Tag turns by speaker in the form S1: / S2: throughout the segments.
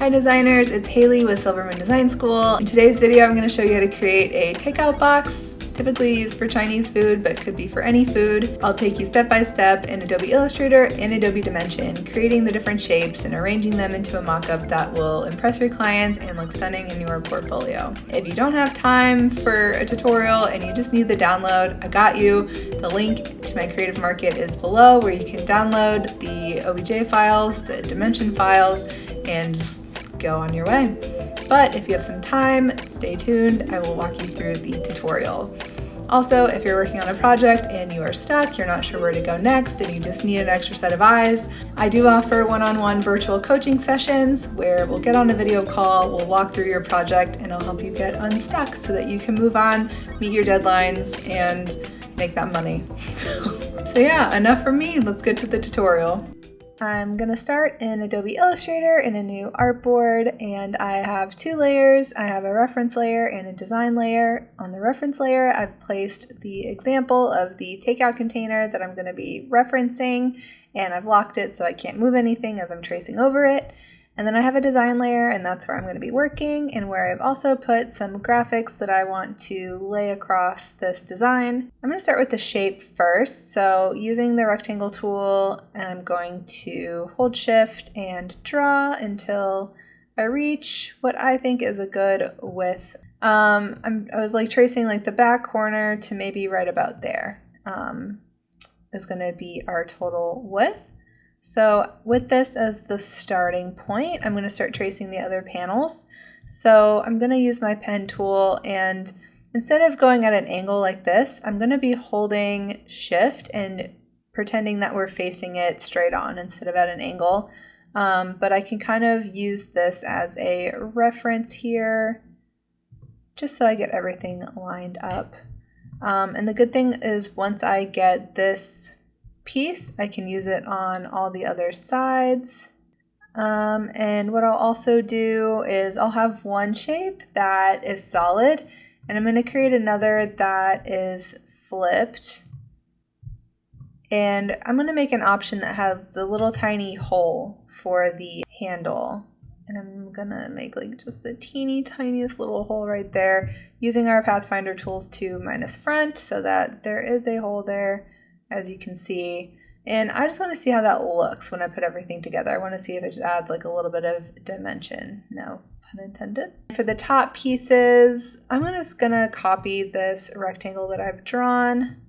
S1: Hi designers, it's Haley with Silverman Design School. In today's video, I'm going to show you how to create a takeout box, typically used for Chinese food, but could be for any food. I'll take you step by step in Adobe Illustrator and Adobe Dimension, creating the different shapes and arranging them into a mock-up that will impress your clients and look stunning in your portfolio. If you don't have time for a tutorial and you just need the download, I got you. The link to my Creative Market is below, where you can download the OBJ files, the Dimension files, and just go on your way. But if you have some time, stay tuned. I will walk you through the tutorial. Also, if you're working on a project and you are stuck, you're not sure where to go next, and you just need an extra set of eyes, I do offer one-on-one virtual coaching sessions where we'll get on a video call, we'll walk through your project, and I'll help you get unstuck so that you can move on, meet your deadlines, and make that money. So yeah, enough from me. Let's get to the tutorial. I'm going to start in Adobe Illustrator in a new artboard, and I have two layers. I have a reference layer and a design layer. On the reference layer, I've placed the example of the takeout container that I'm going to be referencing, and I've locked it so I can't move anything as I'm tracing over it. And then I have a design layer, and that's where I'm going to be working, and where I've also put some graphics that I want to lay across this design. I'm going to start with the shape first. So using the rectangle tool, I'm going to hold shift and draw until I reach what I think is a good width. I was like tracing like the back corner to maybe right about there is going to be our total width. So with this as the starting point, I'm going to start tracing the other panels. So I'm going to use my pen tool, and instead of going at an angle like this, I'm going to be holding shift and pretending that we're facing it straight on instead of at an angle. But I can kind of use this as a reference here, just so I get everything lined up. And the good thing is once I get this piece, I can use it on all the other sides. And what I'll also do is I'll have one shape that is solid, and I'm going to create another that is flipped. And I'm going to make an option that has the little tiny hole for the handle. And I'm going to make like just the teeny tiniest little hole right there, using our Pathfinder tools to minus front so that there is a hole there, as you can see. And I just want to see how that looks when I put everything together. I want to see if it just adds like a little bit of dimension. No pun intended. For the top pieces, I'm just going to copy this rectangle that I've drawn,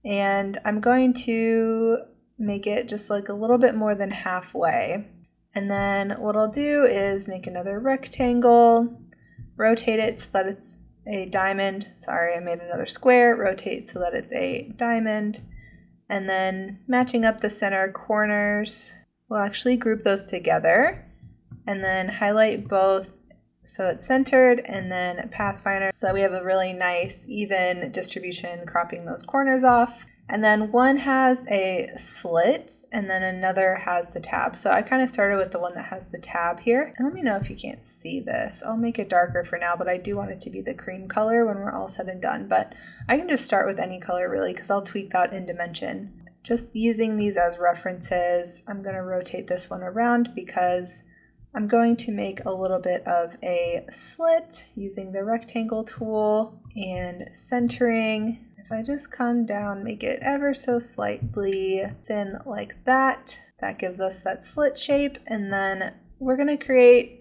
S1: and I'm going to make it just like a little bit more than halfway. And then what I'll do is make another rectangle, rotate it so that it's a diamond. Sorry, I made another square, rotate so that it's a diamond. And then matching up the center corners, we'll actually group those together and then highlight both so it's centered, and then Pathfinder so we have a really nice even distribution, cropping those corners off. And then one has a slit and then another has the tab. So I kind of started with the one that has the tab here. And let me know if you can't see this. I'll make it darker for now, but I do want it to be the cream color when we're all said and done. But I can just start with any color really, because I'll tweak that in Dimension. Just using these as references, I'm going to rotate this one around because I'm going to make a little bit of a slit using the rectangle tool and centering. If I just come down, make it ever so slightly thin like that, that gives us that slit shape. And then we're going to create,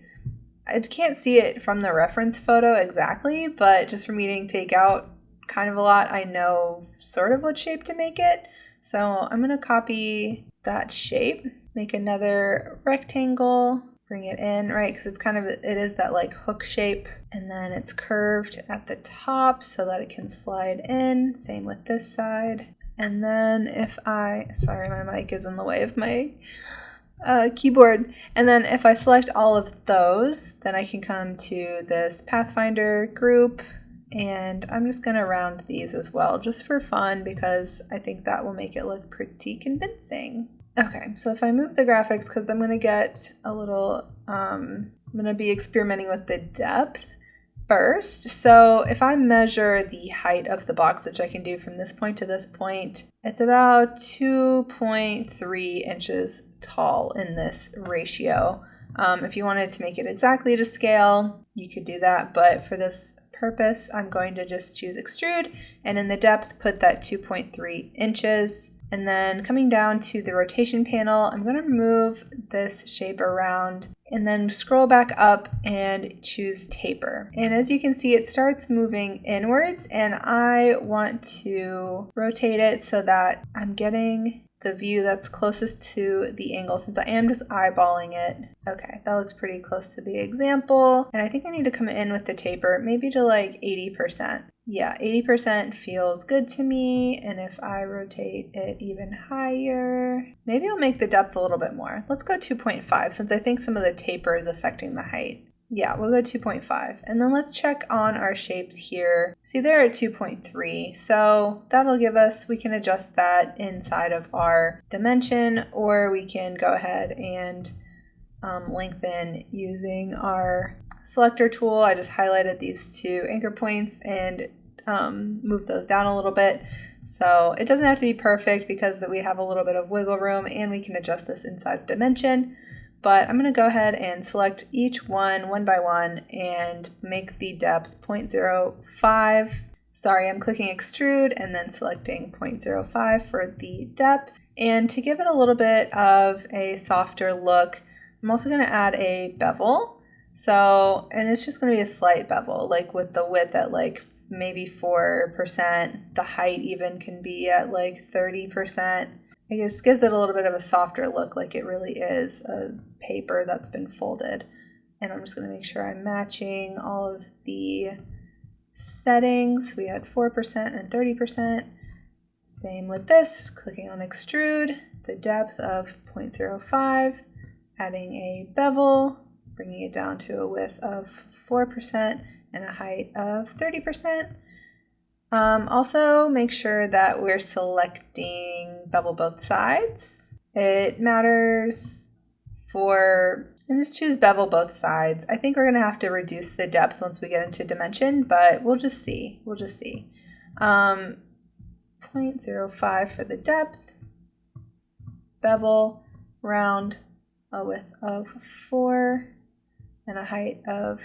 S1: I can't see it from the reference photo exactly, but just from eating takeout kind of a lot, I know sort of what shape to make it. So I'm going to copy that shape, make another rectangle, bring it in, right, because it's kind of, it is that like hook shape, and then it's curved at the top so that it can slide in. Same with this side. And then if I, sorry, my mic is in the way of my keyboard. And then if I select all of those, then I can come to this Pathfinder group, and I'm just going to round these as well, just for fun, because I think that will make it look pretty convincing. Okay, so if I move the graphics, because I'm going to get a little, I'm going to be experimenting with the depth first. So if I measure the height of the box, which I can do from this point to this point, it's about 2.3 inches tall in this ratio. If you wanted to make it exactly to scale, you could do that, but for this purpose, I'm going to just choose extrude, and in the depth, put that 2.3 inches. And then coming down to the rotation panel, I'm going to move this shape around and then scroll back up and choose taper. And as you can see, it starts moving inwards, and I want to rotate it so that I'm getting the view that's closest to the angle, since I am just eyeballing it. Okay, that looks pretty close to the example. And I think I need to come in with the taper, maybe to like 80%. Yeah, 80% feels good to me. And if I rotate it even higher, maybe I'll make the depth a little bit more. Let's go 2.5, since I think some of the taper is affecting the height. Yeah, we'll go 2.5. And then let's check on our shapes here. See, they're at 2.3. So that'll give us, we can adjust that inside of our dimension, or we can go ahead and lengthen using our selector tool. I just highlighted these two anchor points and move those down a little bit. So it doesn't have to be perfect because we have a little bit of wiggle room, and we can adjust this inside dimension. But I'm going to go ahead and select each one by one and make the depth 0.05. Sorry, I'm clicking extrude and then selecting 0.05 for the depth. And to give it a little bit of a softer look, I'm also going to add a bevel. So, and it's just going to be a slight bevel, like with the width at like maybe 4%. The height even can be at like 30%. It just gives it a little bit of a softer look, like it really is a paper that's been folded. And I'm just going to make sure I'm matching all of the settings. We had 4% and 30%. Same with this, clicking on extrude, the depth of 0.05, adding a bevel, bringing it down to a width of 4% and a height of 30%. Also make sure that we're selecting bevel both sides. It matters and just choose bevel both sides. I think we're gonna have to reduce the depth once we get into dimension, but we'll just see. 0.05 for the depth, bevel, round, a width of 4 and a height of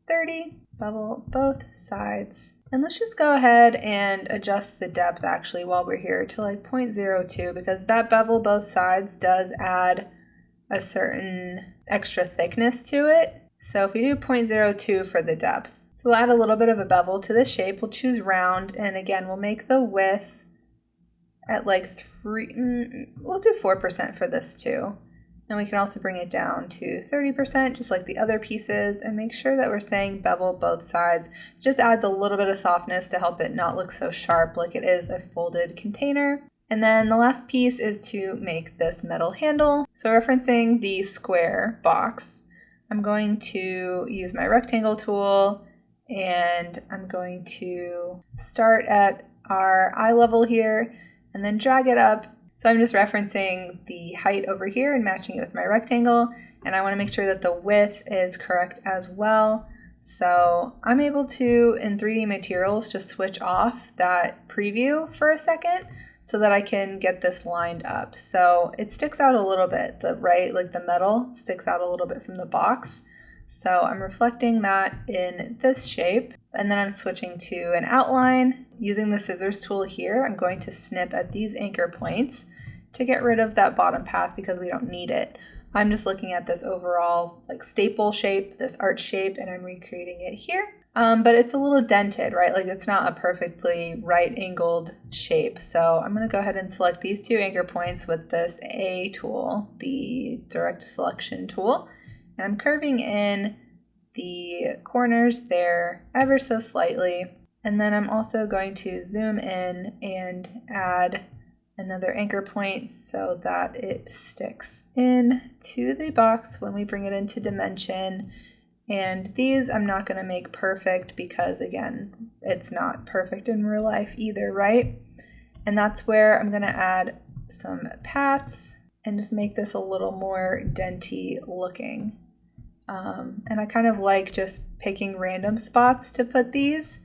S1: 30, bevel both sides. And let's just go ahead and adjust the depth actually while we're here to like 0.02, because that bevel both sides does add a certain extra thickness to it. So if we do 0.02 for the depth, so we'll add a little bit of a bevel to the shape. We'll choose round, and again, we'll make the width at like 3, we'll do 4% for this too. And we can also bring it down to 30%, just like the other pieces, and make sure that we're saying bevel both sides. It just adds a little bit of softness to help it not look so sharp like it is a folded container. And then the last piece is to make this metal handle. So referencing the square box, I'm going to use my rectangle tool, and I'm going to start at our eye level here and then drag it up. So I'm just referencing the height over here and matching it with my rectangle, and I want to make sure that the width is correct as well. So I'm able to, in 3D materials, just switch off that preview for a second so that I can get this lined up. So it sticks out a little bit, like the metal sticks out a little bit from the box. So I'm reflecting that in this shape, and then I'm switching to an outline. Using the scissors tool here, I'm going to snip at these anchor points to get rid of that bottom path because we don't need it. I'm just looking at this overall like staple shape, this arch shape, and I'm recreating it here. But it's a little dented, right? Like it's not a perfectly right angled shape. So I'm gonna go ahead and select these two anchor points with this A tool, the direct selection tool. And I'm curving in the corners there ever so slightly. And then I'm also going to zoom in and add another anchor point so that it sticks in to the box when we bring it into dimension. And these I'm not going to make perfect because, again, it's not perfect in real life either, right? And that's where I'm going to add some paths and just make this a little more denty looking. And I kind of like just picking random spots to put these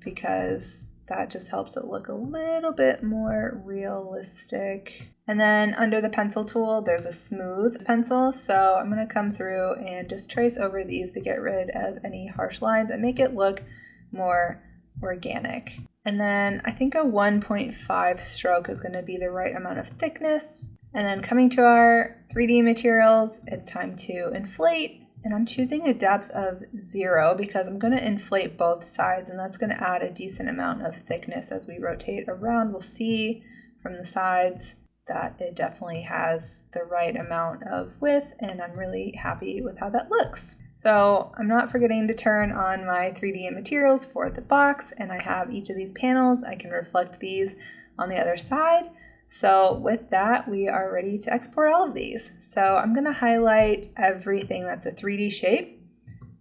S1: because That just helps it look a little bit more realistic. And then under the pencil tool, there's a smooth pencil. So I'm going to come through and just trace over these to get rid of any harsh lines and make it look more organic. And then I think a 1.5 stroke is going to be the right amount of thickness. And then coming to our 3D materials, it's time to inflate. And I'm choosing a depth of 0 because I'm going to inflate both sides, and that's going to add a decent amount of thickness as we rotate around. We'll see from the sides that it definitely has the right amount of width, and I'm really happy with how that looks. So I'm not forgetting to turn on my 3D materials for the box, and I have each of these panels. I can reflect these on the other side. So with that, we are ready to export all of these. So I'm going to highlight everything that's a 3D shape,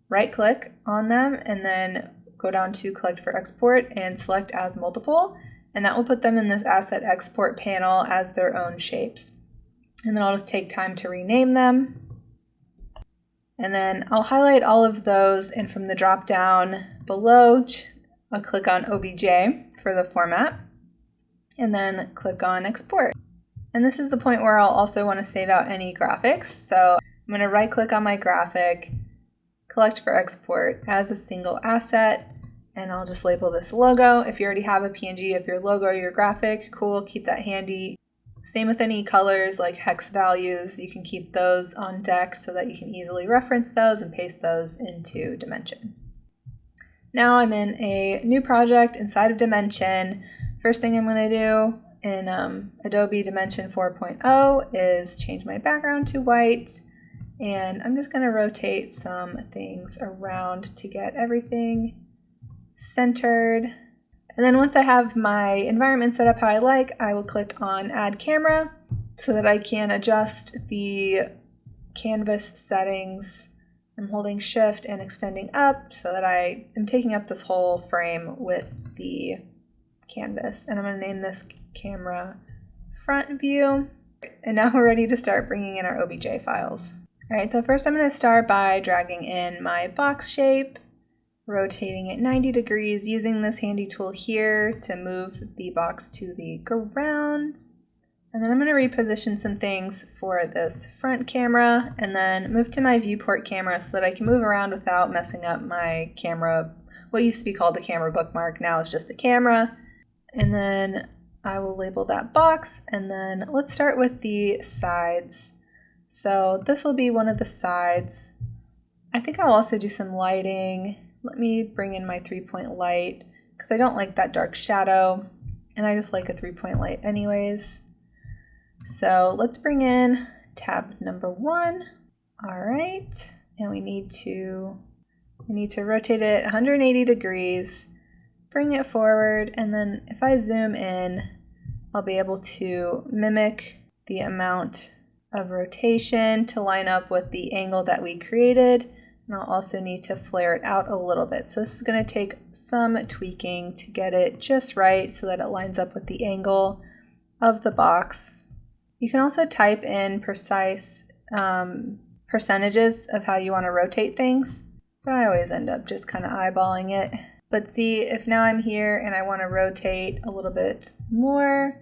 S1: right click on them, and then go down to collect for export and select as multiple. And that will put them in this asset export panel as their own shapes. And then I'll just take time to rename them. And then I'll highlight all of those, and from the drop down below, I'll click on OBJ for the format, and then click on export. And this is the point where I'll also want to save out any graphics. So I'm going to right click on my graphic, collect for export as a single asset, and I'll just label this logo. If you already have a PNG of your logo or your graphic, cool, keep that handy. Same with any colors like hex values, you can keep those on deck so that you can easily reference those and paste those into Dimension. Now I'm in a new project inside of Dimension. First thing I'm going to do in Adobe Dimension 4.0 is change my background to white, and I'm just going to rotate some things around to get everything centered. And then once I have my environment set up how I like, I will click on Add Camera so that I can adjust the canvas settings. I'm holding Shift and extending up so that I am taking up this whole frame with the canvas. And I'm going to name this camera front view. And now we're ready to start bringing in our OBJ files. All right, so first I'm going to start by dragging in my box shape, rotating it 90 degrees, using this handy tool here to move the box to the ground. And then I'm going to reposition some things for this front camera, and then move to my viewport camera so that I can move around without messing up my camera. What used to be called the camera bookmark, now it's just a camera. And then I will label that box, and then let's start with the sides. So this will be one of the sides. I think I'll also do some lighting. Let me bring in my 3-point light because I don't like that dark shadow, and I just like a 3-point light anyways. So let's bring in tab number 1. All right, and we need to rotate it 180 degrees, bring it forward, and then if I zoom in, I'll be able to mimic the amount of rotation to line up with the angle that we created. And I'll also need to flare it out a little bit. So this is going to take some tweaking to get it just right so that it lines up with the angle of the box. You can also type in precise percentages of how you want to rotate things, but I always end up just kind of eyeballing it. But see, if now I'm here and I want to rotate a little bit more,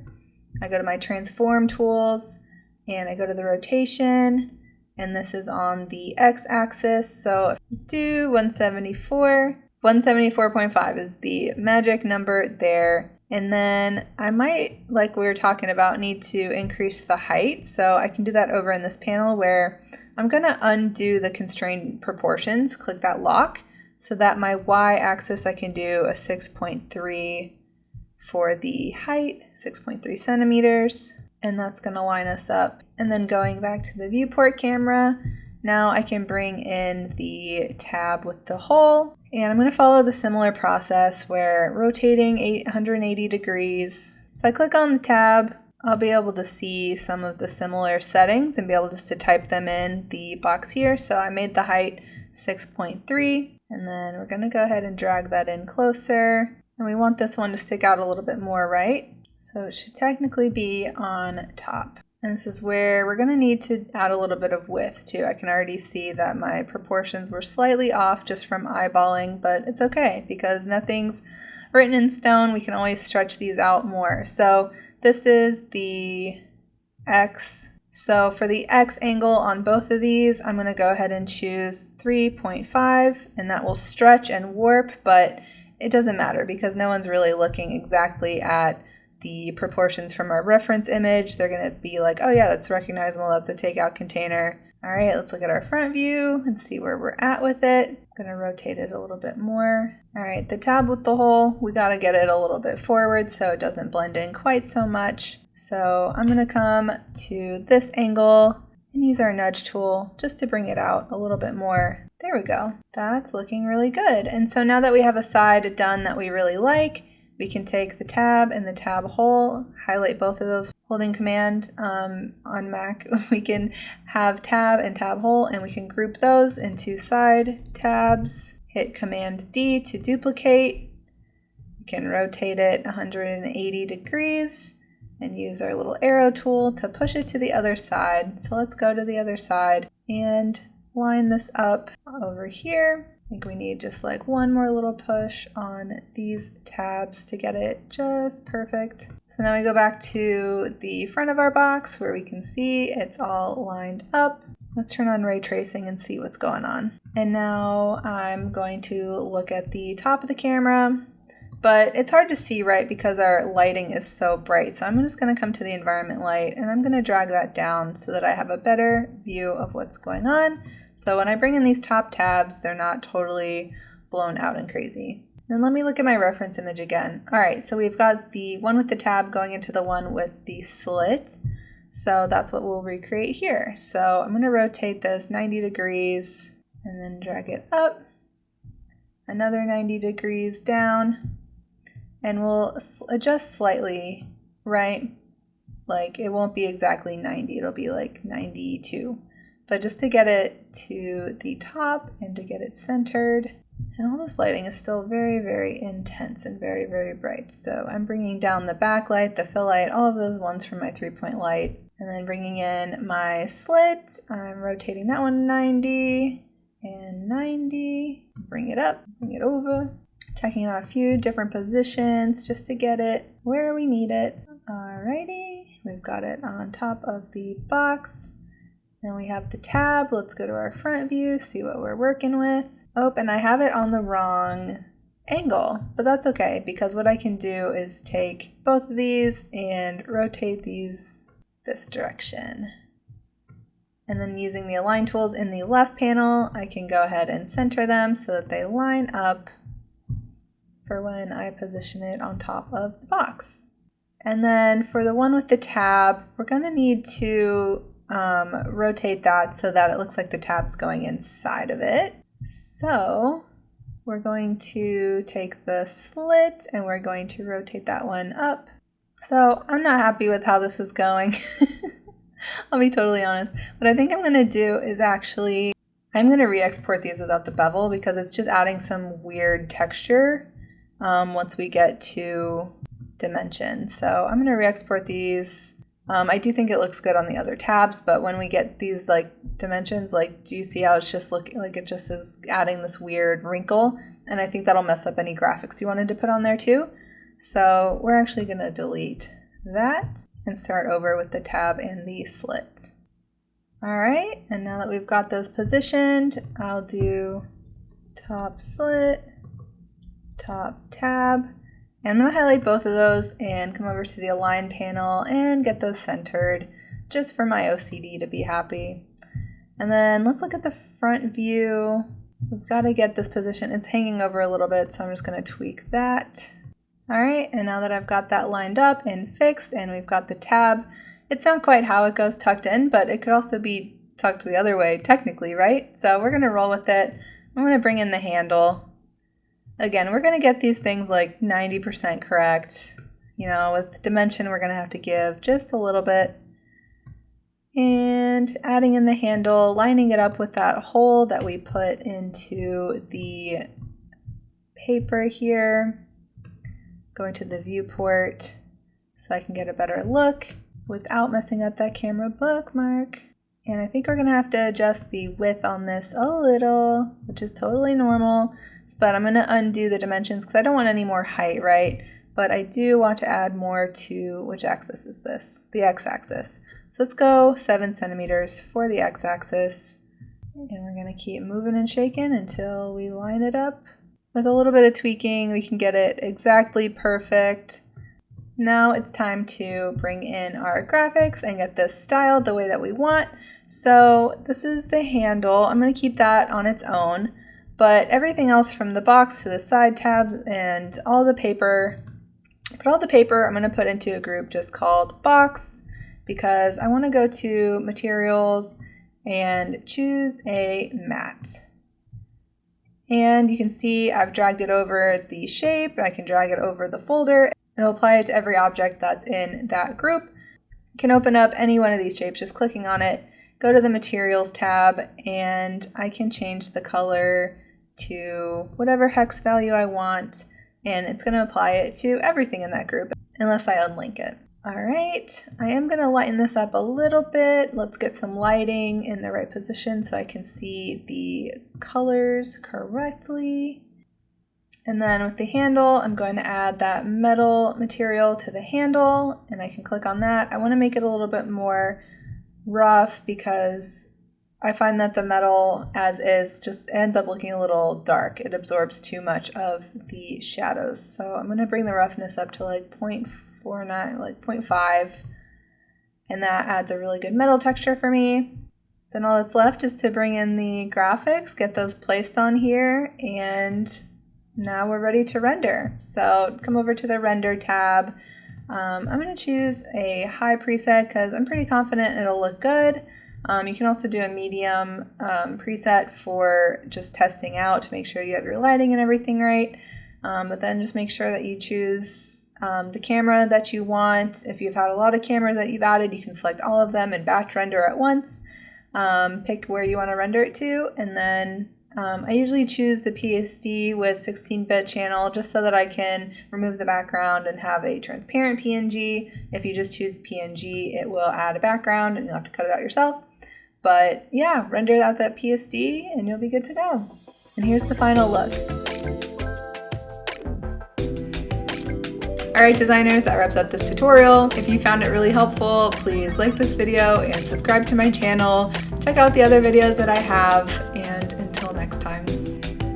S1: I go to my transform tools and I go to the rotation, and this is on the x-axis, so let's do 174. 174.5 is the magic number there. And then I might, like we were talking about, need to increase the height, so I can do that over in this panel where I'm going to undo the constrained proportions, click that lock, so that my y-axis I can do a 6.3 for the height, 6.3 centimeters. And that's going to line us up. And then going back to the viewport camera, now I can bring in the tab with the hole, and I'm going to follow the similar process where rotating 180 degrees. If I click on the tab, I'll be able to see some of the similar settings and be able just to type them in the box here. So I made the height 6.3, and then we're going to go ahead and drag that in closer. And we want this one to stick out a little bit more, right? So it should technically be on top. And this is where we're going to need to add a little bit of width too. I can already see that my proportions were slightly off just from eyeballing, but it's okay because nothing's written in stone, we can always stretch these out more. So this is the X. So for the X angle on both of these, I'm going to go ahead and choose 3.5, and that will stretch and warp, but it doesn't matter because no one's really looking exactly at the proportions from our reference image. They're going to be like, oh yeah, that's recognizable, that's a takeout container. All right, let's look at our front view and see where we're at with it. I'm going to rotate it a little bit more. All right, the tab with the hole, we got to get it a little bit forward so it doesn't blend in quite so much. So I'm going to come to this angle and use our nudge tool just to bring it out a little bit more. There we go. That's looking really good. And so now that we have a side done that we really like, we can take the tab and the tab hole, highlight both of those holding command on Mac. We can have tab and tab hole, and we can group those into side tabs. Hit Command D to duplicate. We can rotate it 180 degrees and use our little arrow tool to push it to the other side. So let's go to the other side and line this up over here. I think we need just like one more little push on these tabs to get it just perfect. So now we go back to the front of our box where we can see it's all lined up. Let's turn on ray tracing and see what's going on. And now I'm going to look at the top of the camera, but it's hard to see, right, because our lighting is so bright. So I'm just going to come to the environment light and I'm going to drag that down so that I have a better view of what's going on. So when I bring in these top tabs, they're not totally blown out and crazy. Then let me look at my reference image again. All right, so we've got the one with the tab going into the one with the slit. So that's what we'll recreate here. So I'm going to rotate this 90 degrees and then drag it up, another 90 degrees down, and we'll adjust slightly, right? Like it won't be exactly 90, it'll be like 92. But just to get it to the top and to get it centered. And all this lighting is still very, very intense and very, very bright. So I'm bringing down the backlight, the fill light, all of those ones from my 3-point light. And then bringing in my slit, I'm rotating that one 90 and 90. Bring it up, bring it over. Checking out a few different positions just to get it where we need it. Alrighty, we've got it on top of the box. Then we have the tab. Let's go to our front view, see what we're working with. Oh, and I have it on the wrong angle, but that's okay because what I can do is take both of these and rotate these this direction. And then using the align tools in the left panel, I can go ahead and center them so that they line up for when I position it on top of the box. And then for the one with the tab, we're going to need to rotate that so that it looks like the tab's going inside of it. So we're going to take the slit and we're going to rotate that one up. So I'm not happy with how this is going. I'll be totally honest. What I think I'm going to do is I'm going to re-export these without the bevel because it's just adding some weird texture once we get to Dimension. So I'm going to re-export these. I do think it looks good on the other tabs, but when we get these like dimensions, like do you see how it's just looking like it just is adding this weird wrinkle? And I think that'll mess up any graphics you wanted to put on there too. So we're actually going to delete that and start over with the tab and the slit. All right, and now that we've got those positioned, I'll do top slit, top tab. And I'm going to highlight both of those and come over to the align panel and get those centered just for my OCD to be happy. And then let's look at the front view. We've got to get this position. It's hanging over a little bit, so I'm just going to tweak that. All right, and now that I've got that lined up and fixed and we've got the tab, it's not quite how it goes tucked in, but it could also be tucked the other way technically, right? So we're going to roll with it. I'm going to bring in the handle. Again, we're going to get these things like 90% correct. You know, with Dimension, we're going to have to give just a little bit. And adding in the handle, lining it up with that hole that we put into the paper here. Going to the viewport so I can get a better look without messing up that camera bookmark. And I think we're gonna have to adjust the width on this a little, which is totally normal. But I'm gonna undo the dimensions because I don't want any more height, right? But I do want to add more to, which axis is this? The x-axis. So let's go 7 centimeters for the x-axis. And we're gonna keep moving and shaking until we line it up. With a little bit of tweaking, we can get it exactly perfect. Now it's time to bring in our graphics and get this styled the way that we want. So this is the handle. I'm gonna keep that on its own, but everything else from the box to the side tabs and all the paper, I'm gonna put into a group just called box, because I wanna go to materials and choose a matte. And you can see I've dragged it over the shape. I can drag it over the folder. It'll apply it to every object that's in that group. You can open up any one of these shapes just clicking on it, go to the materials tab, and I can change the color to whatever hex value I want, and it's going to apply it to everything in that group unless I unlink it. All right, I am going to lighten this up a little bit. Let's get some lighting in the right position so I can see the colors correctly. And then with the handle, I'm going to add that metal material to the handle, and I can click on that. I want to make it a little bit more rough because I find that the metal as is just ends up looking a little dark. It absorbs too much of the shadows. So I'm going to bring the roughness up to like 0.49, like 0.5, and that adds a really good metal texture for me. Then all that's left is to bring in the graphics, get those placed on here, and now we're ready to render. So come over to the render tab. I'm going to choose a high preset because I'm pretty confident it'll look good. You can also do a medium preset for just testing out to make sure you have your lighting and everything right. But then just make sure that you choose the camera that you want. If you've had a lot of cameras that you've added, you can select all of them and batch render at once. Pick where you want to render it to, and then I usually choose the PSD with 16-bit channel just so that I can remove the background and have a transparent PNG. If you just choose PNG, it will add a background and you'll have to cut it out yourself. But yeah, render out that PSD and you'll be good to go. And here's the final look. Alright designers, that wraps up this tutorial. If you found it really helpful, please like this video and subscribe to my channel. Check out the other videos that I have, and